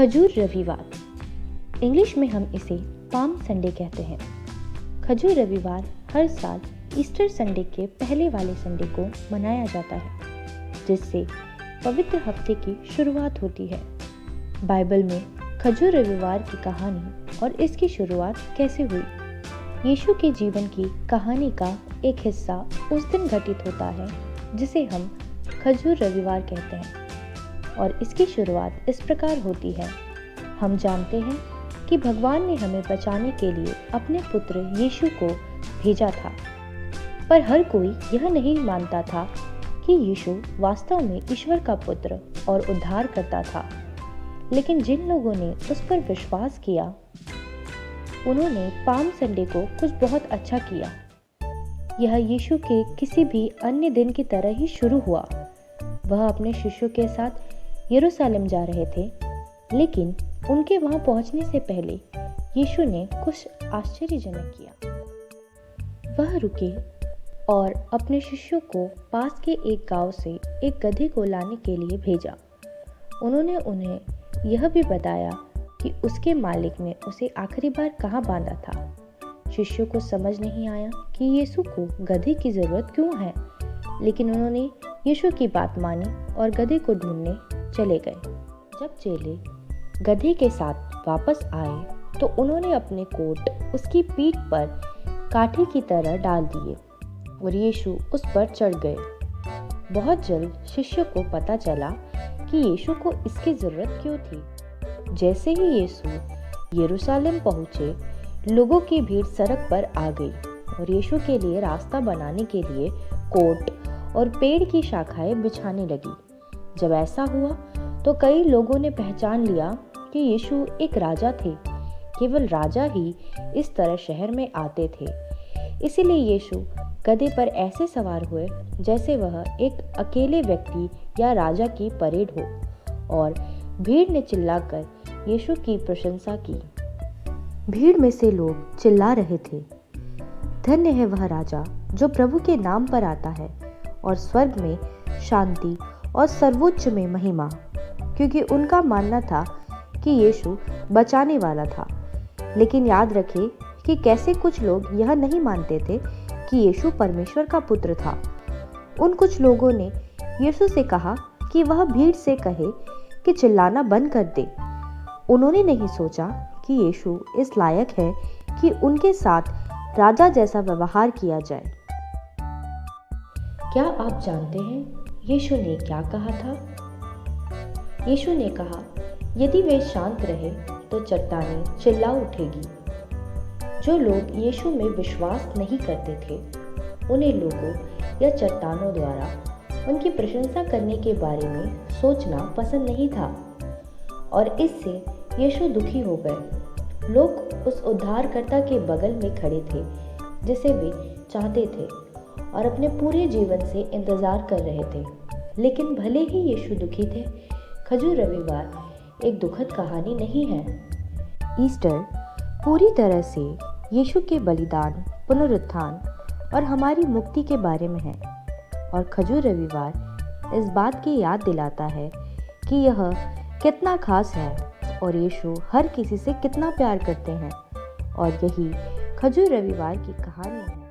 खजूर रविवार। इंग्लिश में हम इसे पाम संडे कहते हैं। खजूर रविवार हर साल ईस्टर संडे के पहले वाले संडे को मनाया जाता है, जिससे पवित्र हफ्ते की शुरुआत होती है। बाइबल में खजूर रविवार की कहानी और इसकी शुरुआत कैसे हुई, यीशु के जीवन की कहानी का एक हिस्सा उस दिन घटित होता है जिसे हम खजूर रविवार कहते हैं। और इसकी शुरुआत इस प्रकार होती है। हम जानते हैं कि भगवान ने हमें बचाने के लिए अपने पुत्र यीशु को भेजा था, पर हर कोई यह नहीं मानता था कि यीशु वास्तव में ईश्वर का पुत्र और उद्धारकर्ता था। लेकिन जिन लोगों ने उस पर विश्वास किया, उन्होंने पाम संडे को कुछ बहुत अच्छा किया। यह यीशु के किसी भी अन्य दिन की तरह ही शुरू हुआ। वह अपने शिष्यों के साथ यरूशलेम जा रहे थे, लेकिन उनके वहां पहुंचने से पहले यीशु ने कुछ आश्चर्यजनक किया। वह रुके और अपने शिष्यों को पास के एक गांव से एक गधे को लाने के लिए भेजा। उन्होंने उन्हें यह भी बताया कि उसके मालिक ने उसे आखिरी बार कहाँ बांधा था। शिष्यों को समझ नहीं आया कि यीशु को गधे की जरूरत क्यों है, लेकिन उन्होंने यीशु की बात मानी और गधे को ढूंढने चले गए। जब चेले गधे के साथ वापस आए तो उन्होंने अपने कोट उसकी पीठ पर काठी की तरह डाल दिए और यीशु उस पर चढ़ गए। बहुत जल्द शिष्यों को पता चला कि यीशु को इसकी जरूरत क्यों थी। जैसे ही यीशु यरूशलेम पहुंचे, लोगों की भीड़ सड़क पर आ गई और यीशु के लिए रास्ता बनाने के लिए कोट और पेड़ की शाखाएं बिछाने लगी। जब ऐसा हुआ तो कई लोगों ने पहचान लिया कि यीशु एक राजा थे। केवल राजा ही इस तरह शहर में आते थे। इसीलिए यीशु गधे पर ऐसे सवार हुए जैसे वह एक अकेले व्यक्ति या राजा की परेड हो, और भीड़ ने चिल्लाकर यीशु की प्रशंसा की। भीड़ में से लोग चिल्ला रहे थे, धन्य है वह राजा जो प्रभु के नाम पर आता है, और स्वर्ग में शांति और सर्वोच्च में महिमा। क्योंकि उनका मानना था कि यीशु बचाने वाला था। लेकिन याद रखें कि कैसे कुछ लोग यह नहीं मानते थे कि यीशु परमेश्वर का पुत्र था। उन कुछ लोगों ने यीशु से कहा कि वह भीड़ से कहे कि चिल्लाना बंद कर दे। उन्होंने नहीं सोचा कि यीशु इस लायक है कि उनके साथ राजा जैसा व्यवहार किया जाए। क्या आप जानते हैं यीशु ने क्या कहा था? यीशु ने कहा, यदि वे शांत रहे तो चट्टानें चिल्ला उठेगी। जो लोग यीशु में विश्वास नहीं करते थे, उन्हें लोगों या चट्टानों द्वारा उनकी प्रशंसा करने के बारे में सोचना पसंद नहीं था, और इससे यीशु दुखी हो गए। लोग उस उद्धारकर्ता के बगल में खड़े थे जिसे वे चाहते थे और अपने पूरे जीवन से इंतजार कर रहे थे। लेकिन भले ही यीशु दुखी थे, खजूर रविवार एक दुखद कहानी नहीं है। ईस्टर पूरी तरह से यीशु के बलिदान, पुनरुत्थान और हमारी मुक्ति के बारे में है। और खजूर रविवार इस बात की याद दिलाता है कि यह कितना खास है और यीशु हर किसी से कितना प्यार करते हैं। और यही खजूर रविवार की कहानी है।